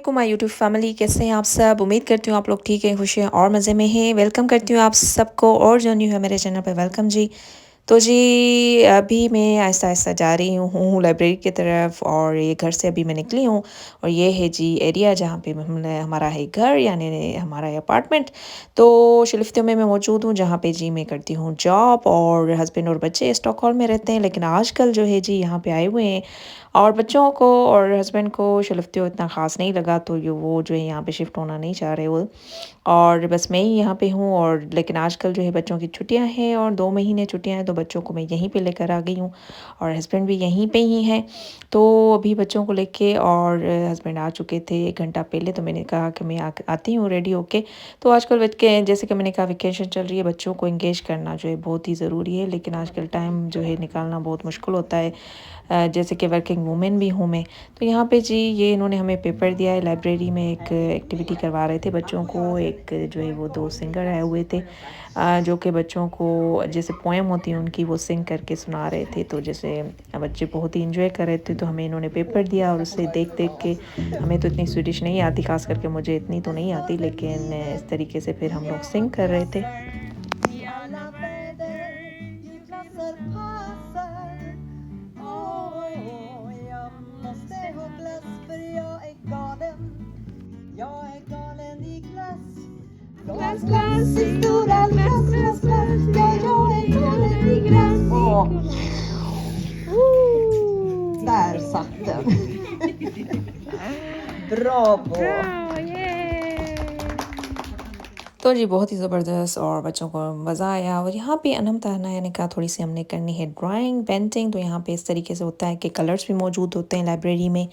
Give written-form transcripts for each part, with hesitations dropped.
वालेकुम my YouTube family, कैसे हैं आप सब। उम्मीद करती हूँ आप लोग ठीक हैं, खुश हैं और मज़े में हैं। वेलकम करती हूँ आप सबको, और जो न्यू है मेरे चैनल पे वेलकम जी। तो जी अभी मैं आहिस्ता-आहिस्ता जा रही हूँ लाइब्रेरी की तरफ, और ये घर से अभी मैं निकली हूँ। और ये है जी एरिया जहाँ पे हमने हमारा है घर, यानी हमारा है अपार्टमेंट। तो शिलिफ्ते में मैं मौजूद हूँ, जहाँ पे जी मैं करती हूँ जॉब, और हस्बैंड और बच्चे स्टॉकहोल्म में रहते हैं। लेकिन आजकल जो है जी यहाँ पे आए हुए हैं, और बच्चों को और हस्बैंड को शिलिफ्ते इतना ख़ास नहीं लगा, तो ये वो जो है यहाँ पे शिफ्ट होना नहीं चाह रहे वो। और बस मैं ही यहाँ पे हूँ। और लेकिन आजकल जो है बच्चों की छुट्टियाँ हैं, और 2 महीने छुट्टियाँ हैं, तो बच्चों को मैं यहीं पे लेकर आ गई हूँ, और हस्बैंड भी यहीं पे ही हैं। तो अभी बच्चों को लेके, और हस्बैंड आ चुके थे 1 घंटा पहले, तो मैंने कहा कि मैं आती हूँ रेडी होके। तो आजकल बच के जैसे कि मैंने कहा वेकेशन चल रही है, बच्चों को एंगेज करना जो है बहुत ही ज़रूरी है, लेकिन आजकल टाइम जो है निकालना बहुत मुश्किल होता है। जैसे कि वर्किंग वूमेन भी हूँ मैं। तो यहाँ पे जी ये इन्होंने हमें पेपर दिया है, लाइब्रेरी में एक एक्टिविटी करवा रहे थे बच्चों को। एक जो है वो 2 सिंगर आए हुए थे, जो कि बच्चों को जैसे पोएम होती है उनकी, वो सिंग करके सुना रहे थे। तो जैसे बच्चे बहुत ही इंजॉय कर रहे थे, तो हमें इन्होंने पेपर दिया, और उससे देख देख के, हमें तो इतनी स्वीडिश नहीं आती, खास करके मुझे इतनी तो नहीं आती, लेकिन इस तरीके से फिर हम लोग सिंग कर रहे थे। Glass, glass i stora glass, glass, glass. Ja, jag är galen i glass. Åh. Där satt den. Bravo! Bra, yay! तो जी बहुत ही ज़बरदस्त, और बच्चों को मज़ा आया। और यहाँ पे अनम तहना यानी कहा थोड़ी सी हमने करनी है ड्राइंग पेंटिंग। तो यहाँ पे इस तरीके से होता है कि कलर्स भी मौजूद होते हैं लाइब्रेरी में,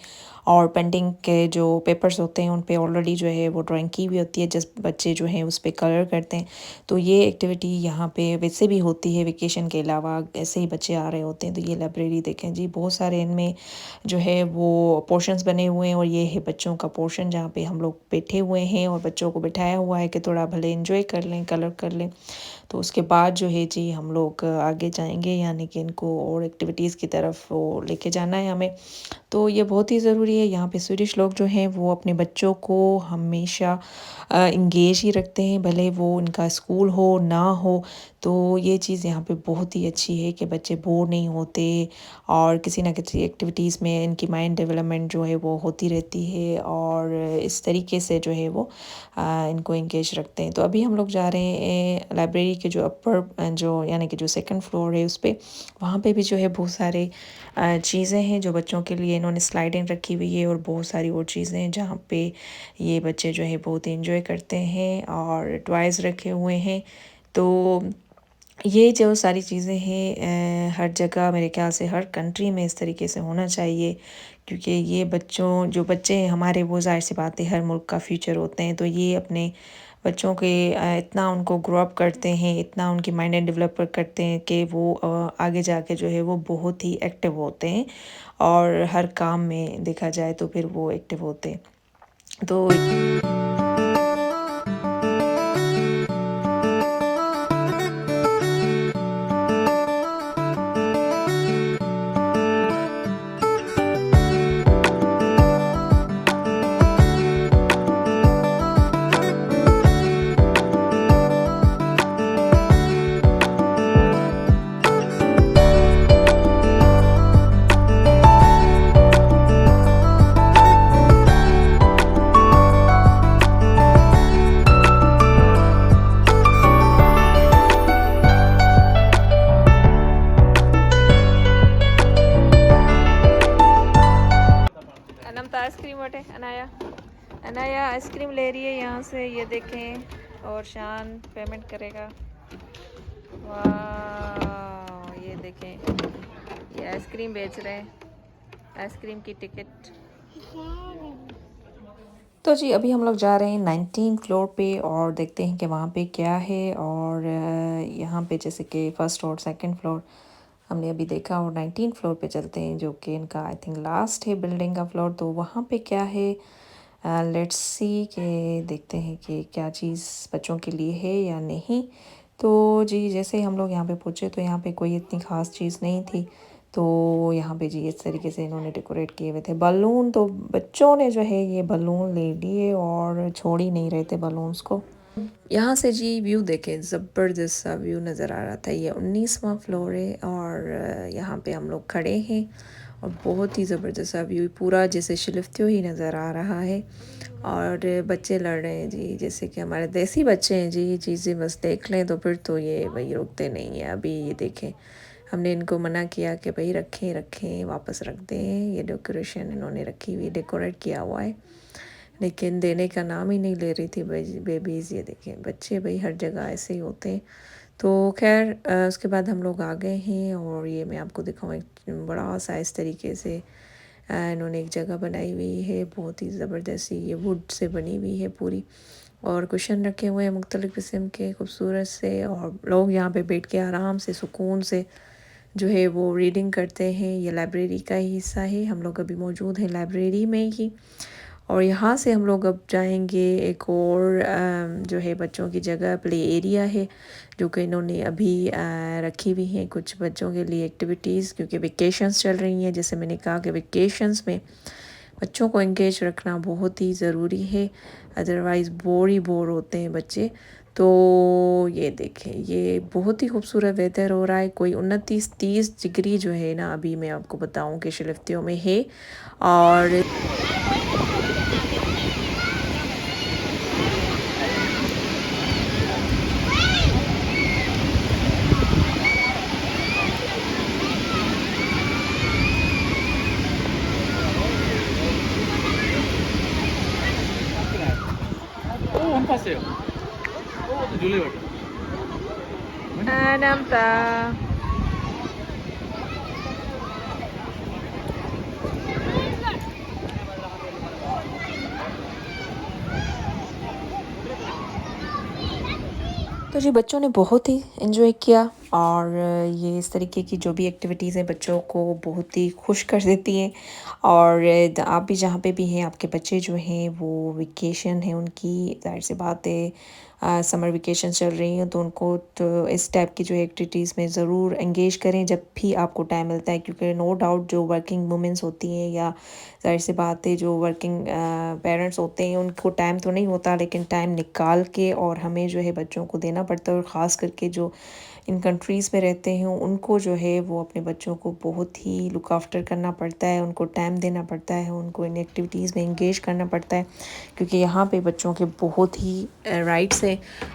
और पेंटिंग के जो पेपर्स होते हैं उन पे ऑलरेडी जो है वो ड्राइंग की हुई होती है, जस्ट बच्चे जो हैं उस पर कलर करते हैं। तो ये एक्टिविटी यहाँ पे वैसे भी होती है, वेकेशन के अलावा ऐसे ही बच्चे आ रहे होते हैं। तो ये लाइब्रेरी देखें जी, बहुत सारे इनमें जो है वो पोर्शंस बने हुए हैं, और ये है बच्चों का पोर्शन, जहाँ पे हम लोग बैठे हुए हैं, और बच्चों को बिठाया हुआ है कि थोड़ा भले एंजॉय कर लें, कलर कर लें। तो उसके बाद जो है जी हम लोग आगे जाएंगे, यानी कि इनको और एक्टिविटीज़ की तरफ वो लेके जाना है हमें। तो ये बहुत ही ज़रूरी है। यहाँ पे स्वीडिश लोग जो हैं वो अपने बच्चों को हमेशा इंगेज ही रखते हैं, भले वो उनका स्कूल हो ना हो। तो ये चीज़ यहाँ पे बहुत ही अच्छी है कि बच्चे बोर नहीं होते, और किसी ना किसी एक्टिविटीज़ में इनकी माइंड डेवलपमेंट जो है वो होती रहती है, और इस तरीके से जो है वो इनको इंगेज रखते हैं। तो अभी हम लोग जा रहे हैं लाइब्रेरी के जो अपर जो यानी कि जो सेकंड फ्लोर है उस पे। वहाँ पे भी जो है बहुत सारे चीज़ें हैं जो बच्चों के लिए इन्होंने स्लाइडिंग रखी हुई है, और बहुत सारी और चीज़ें हैं जहाँ पे ये बच्चे जो है बहुत इंजॉय करते हैं, और टॉयज़ रखे हुए हैं। तो ये जो सारी चीज़ें हैं हर जगह, मेरे ख्याल से हर कंट्री में इस तरीके से होना चाहिए, क्योंकि ये बच्चों जो बच्चे हैं हमारे, वो ज़ाहिर सी बात है हर मुल्क का फ्यूचर होते हैं। तो ये अपने बच्चों के इतना उनको ग्रो अप करते हैं, इतना उनकी माइंड एंड डेवलप करते हैं कि वो आगे जाके जो है वो बहुत ही एक्टिव होते हैं, और हर काम में देखा जाए तो फिर वो एक्टिव होते हैं। तो अनम तो आइसक्रीम वटे अनाया, अनाया आइसक्रीम ले रही है यहाँ से, ये देखें। और शान पेमेंट करेगा। वाह, ये देखें, ये आइसक्रीम बेच रहे हैं, आइसक्रीम की टिकट। तो जी अभी हम लोग जा रहे हैं 19 फ्लोर पे, और देखते हैं कि वहाँ पे क्या है। और यहाँ पे जैसे कि फर्स्ट और सेकंड फ्लोर हमने अभी देखा, और 19 फ्लोर पे चलते हैं, जो कि इनका आई थिंक लास्ट है बिल्डिंग का फ्लोर। तो वहाँ पे क्या है, लेट्स सी के देखते हैं कि क्या चीज़ बच्चों के लिए है या नहीं। तो जी जैसे हम लोग यहाँ पे पहुँचे, तो यहाँ पे कोई इतनी ख़ास चीज़ नहीं थी। तो यहाँ पे जी इस तरीके से इन्होंने डेकोरेट किए हुए थे। बलून तो बच्चों ने जो है ये बलून ले लिए और छोड़ ही नहीं रहे थे बलून्स को। यहाँ से जी व्यू देखें, ज़बरदस्त सा व्यू नज़र आ रहा था। ये 19वां फ्लोर है और यहाँ पे हम लोग खड़े हैं और बहुत ही ज़बरदस्त सा व्यू, पूरा जैसे शिलिफ्त्यो ही नज़र आ रहा है। और बच्चे लड़ रहे हैं जी, जैसे कि हमारे देसी बच्चे हैं जी। ये चीज़ें बस देख लें तो फिर तो ये भाई रुकते नहीं हैं। अभी ये देखें, हमने इनको मना किया कि भाई रखें रखें, वापस रख दें। ये डेकोरेशन इन्होंने रखी हुई, डेकोरेट किया हुआ है, लेकिन देने का नाम ही नहीं ले रही थी बेबीज़। ये देखें बच्चे भाई हर जगह ऐसे ही होते हैं। तो खैर उसके बाद हम लोग आ गए हैं और ये मैं आपको दिखाऊँ एक बड़ा सा इस तरीके से इन्होंने एक जगह बनाई हुई है, बहुत ही ज़बरदस्त। ये वुड से बनी हुई है पूरी, और कुशन रखे हुए हैं मुख्तलिफ़ किस्म के खूबसूरत से, और लोग यहाँ पे बैठ के आराम से सुकून से जो है वो रीडिंग करते हैं। ये लाइब्रेरी का ही हिस्सा है, हम लोग अभी मौजूद हैं लाइब्रेरी में ही। और यहाँ से हम लोग अब जाएंगे एक और जो है बच्चों की जगह, प्ले एरिया है जो कि इन्होंने अभी रखी हुई हैं कुछ बच्चों के लिए एक्टिविटीज़, क्योंकि वेकेशंस चल रही हैं। जैसे मैंने कहा कि वेकेशंस में बच्चों को एंगेज रखना बहुत ही ज़रूरी है, अदरवाइज़ बोर होते हैं बच्चे। तो ये देखें, ये बहुत ही खूबसूरत वेदर हो रहा है। कोई 29-30 डिग्री जो है ना अभी मैं आपको बताऊं कि शिलिफ्त्यो में है। और passeio. Oh, Julie. Namta. तो जी बच्चों ने बहुत ही एंजॉय किया, और ये इस तरीके की जो भी एक्टिविटीज़ हैं बच्चों को बहुत ही खुश कर देती हैं। और आप भी जहाँ पे भी हैं, आपके बच्चे जो हैं वो वेकेशन है उनकी, ज़ाहिर सी बात है समर वेकेशन चल रही हैं, तो उनको तो इस टाइप की जो एक्टिविटीज़ में ज़रूर एंगेज करें जब भी आपको टाइम मिलता है। क्योंकि नो डाउट जो वर्किंग वुमेंस होती हैं या ज़ाहिर सी बात है जो वर्किंग पेरेंट्स होते हैं उनको टाइम तो नहीं होता, लेकिन टाइम निकाल के और हमें जो है बच्चों को देना पड़ता है। और ख़ास करके जो इन कंट्रीज़ में रहते हैं उनको जो है वो अपने बच्चों को बहुत ही लुक आफ्टर करना पड़ता है, उनको टाइम देना पड़ता है, उनको इन एक्टिविटीज़ में इंगेज करना पड़ता है, क्योंकि यहाँ पे बच्चों के बहुत ही राइट्स हैं।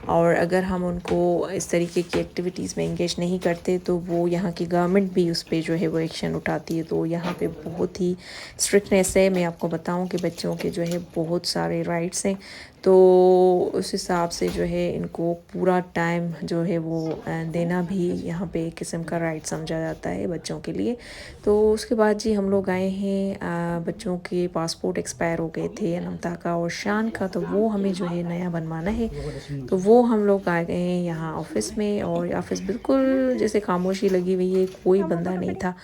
और अगर हम उनको इस तरीके की एक्टिविटीज़ में इंगेज नहीं करते तो वो यहाँ की गवर्नमेंट भी उस पर जो है वो एक्शन उठाती है। तो यहाँ पे बहुत ही स्ट्रिक्टनेस है। मैं आपको बताऊँ कि बच्चों के जो है बहुत सारे राइट्स हैं, तो उस हिसाब से जो है इनको पूरा टाइम जो है वो देना भी यहाँ पे एक किस्म का राइट समझा जाता है बच्चों के लिए। तो उसके बाद जी हम लोग आए हैं, बच्चों के पासपोर्ट एक्सपायर हो गए थे, अनमता का और शान का, तो वो हमें जो है नया बनवाना है। तो वो हम लोग आ गए हैं यहाँ ऑफ़िस में, और ऑफ़िस बिल्कुल जैसे खामोशी लगी हुई है, कोई बंदा नहीं था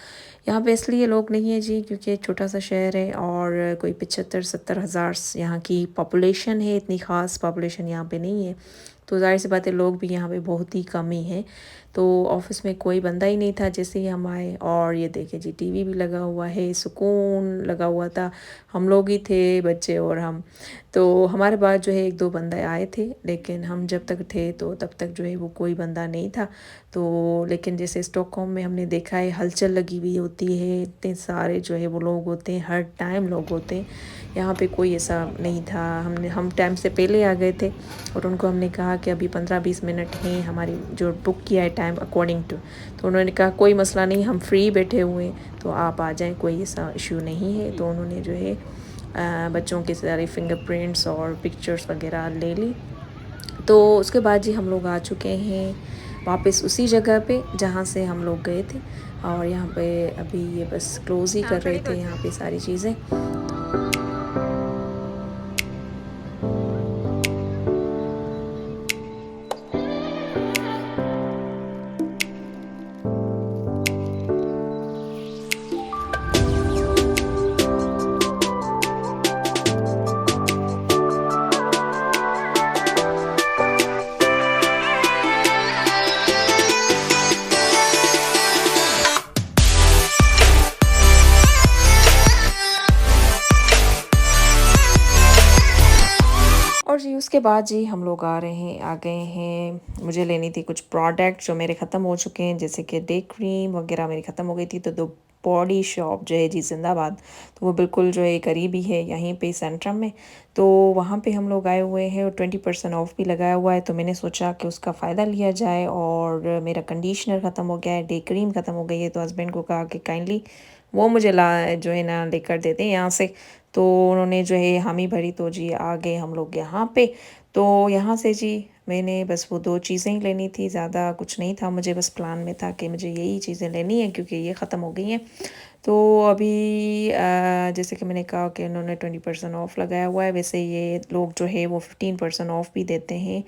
यहाँ पे। इसलिए लोग नहीं है जी क्योंकि एक छोटा सा शहर है और कोई 75-70 हज़ार यहाँ की पॉपुलेशन है, इतनी ख़ास पॉपुलेशन यहाँ पे नहीं है। तो ज़ाहिर सी बात है लोग भी यहाँ पे बहुत ही कम ही हैं। तो ऑफ़िस में कोई बंदा ही नहीं था जैसे ही हम आए। और ये देखें जी टीवी भी लगा हुआ है, सुकून लगा हुआ था, हम लोग ही थे बच्चे और हम। तो हमारे बाद जो है 1-2 बंदे आए थे, लेकिन हम जब तक थे तो तब तक जो है वो कोई बंदा नहीं था। तो लेकिन जैसे स्टॉकहोम में हमने देखा है हलचल लगी हुई होती है, इतने सारे जो है वो लोग होते हैं, हर टाइम लोग होते हैं। यहाँ पे कोई ऐसा नहीं था। हम टाइम से पहले आ गए थे और उनको हमने कहा कि अभी 15-20 मिनट हैं हमारी जो बुक किया है टाइम अकॉर्डिंग टू। तो उन्होंने कहा कोई मसला नहीं, हम फ्री बैठे हुए हैं तो आप आ जाएं, कोई ऐसा इशू नहीं है। तो उन्होंने जो है बच्चों के सारे फिंगरप्रिंट्स और पिक्चर्स वगैरह ले ली। तो उसके बाद जी हम लोग आ चुके हैं वापस उसी जगह पे जहाँ से हम लोग गए थे। और यहाँ पे अभी ये बस क्लोज़ ही कर रहे थे यहाँ पे सारी चीज़ें। उसके बाद जी हम लोग आ गए हैं, मुझे लेनी थी कुछ प्रोडक्ट जो मेरे ख़त्म हो चुके हैं, जैसे कि डे क्रीम वगैरह मेरी ख़त्म हो गई थी। तो दो बॉडी शॉप जो है जी जिंदाबाद, तो वो बिल्कुल जो है करीबी है यहीं पे सेंट्रम में। तो वहाँ पे हम लोग आए हुए हैं और 20% ऑफ भी लगाया हुआ है। तो मैंने सोचा कि उसका फ़ायदा लिया जाए। और मेरा कंडीशनर ख़त्म हो गया है, डे क्रीम ख़त्म हो गई है, तो हस्बैंड को कहा कि काइंडली वो मुझे जो है ना लेकर दे दें यहाँ से। तो उन्होंने जो है हामी भरी, तो जी आ गए हम लोग यहाँ पे। तो यहाँ से जी मैंने बस वो दो चीज़ें ही लेनी थी, ज़्यादा कुछ नहीं था। मुझे बस प्लान में था कि मुझे यही चीज़ें लेनी है क्योंकि ये ख़त्म हो गई हैं। तो अभी जैसे कि मैंने कहा कि उन्होंने 20% ऑफ़ लगाया हुआ है। वैसे ये लोग जो है वो 15% ऑफ़ भी देते हैं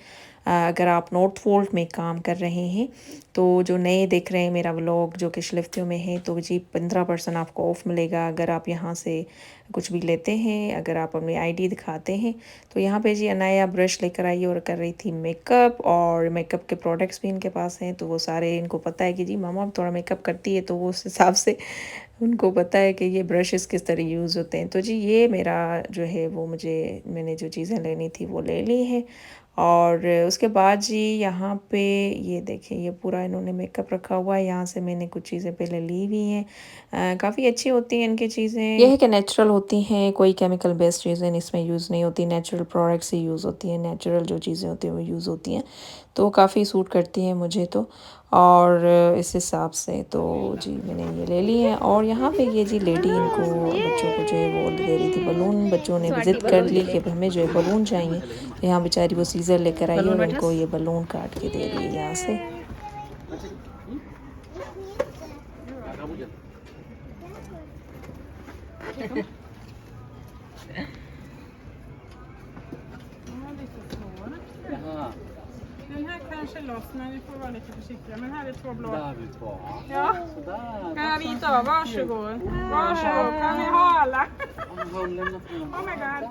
अगर आप नॉर्थ फोल्ड में काम कर रहे हैं। तो जो नए देख रहे हैं मेरा व्लॉग जो कि शिलिफ्तियों में है, तो जी 15% आपको ऑफ़ मिलेगा अगर आप यहाँ से कुछ भी लेते हैं, अगर आप अपनी आईडी दिखाते हैं। तो यहाँ पे जी अनाया ब्रश लेकर आई और कर रही थी मेकअप, और मेकअप के प्रोडक्ट्स भी इनके पास हैं। तो वो सारे इनको पता है कि जी मामा अब थोड़ा मेकअप करती है, तो वो उस हिसाब से उनको पता है कि ये ब्रशेस किस तरह यूज़ होते हैं। तो जी ये मेरा जो है वो मैंने जो चीज़ें लेनी थी वो ले ली है। और उसके बाद जी यहाँ पे ये देखिए, ये पूरा इन्होंने मेकअप रखा हुआ है। यहाँ से मैंने कुछ चीज़ें पहले ली हुई हैं, काफ़ी अच्छी होती हैं इनकी चीज़ें। ये है कि नेचुरल होती हैं, कोई केमिकल बेस्ड चीज़ें इसमें यूज़ नहीं होती, नेचुरल प्रोडक्ट्स ही यूज़ होती हैं, नेचुरल जो चीज़ें होती हैं वो यूज़ होती हैं। तो काफ़ी सूट करती हैं मुझे तो। और इस हिसाब से तो जी मैंने ये ले ली है। और यहाँ पे ये जी लेडी इनको बच्चों को जो है वो दे रही थी बलून। बच्चों ने विज़िट कर ली कि हमें जो है बलून चाहिए। तो यहाँ बेचारी वो सीज़र लेकर आई और इनको ये बलून काट के दे रही है यहाँ से। Jaha, Den här kanske lossnar, vi får vara lite försiktiga. Men här är två blå. där har vi två. Ja, Sådär. kan jag vita av? Varsågod. Varsågod, kan vi ha alla? Har du lämnat den? Oh my god.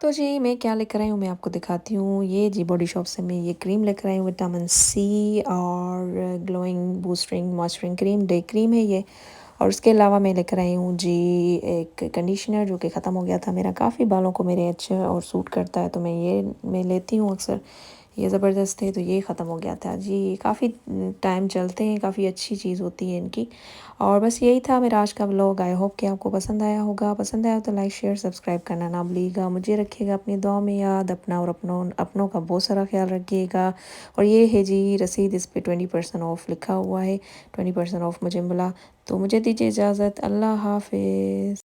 तो जी मैं क्या लेकर आई हूँ मैं आपको दिखाती हूँ। ये जी बॉडी शॉप से मैं ये क्रीम लेकर आई हूँ, विटामिन सी और glowing boosting moisturising cream, day cream है ये। और उसके अलावा मैं लेकर आई हूँ जी एक कंडीशनर जो कि ख़त्म हो गया था मेरा, काफ़ी बालों को मेरे अच्छे और सूट करता है, तो मैं लेती हूँ अक्सर। ये ज़बरदस्त है, तो ये ख़त्म हो गया था जी। काफ़ी टाइम चलते हैं, काफ़ी अच्छी चीज़ होती है इनकी। और बस यही था मेरा आज का व्लॉग। आई होप कि आपको पसंद आया होगा। पसंद आया तो लाइक शेयर सब्सक्राइब करना ना भूलिएगा। मुझे रखिएगा अपनी दुआ में याद। अपना और अपनों का बहुत सारा ख्याल रखिएगा। और ये है जी रसीद, इस पे 20% ऑफ़ लिखा हुआ है, 20% ऑफ़ मुझे मिला। तो मुझे दीजिए इजाज़त। अल्लाह हाफ़िज़।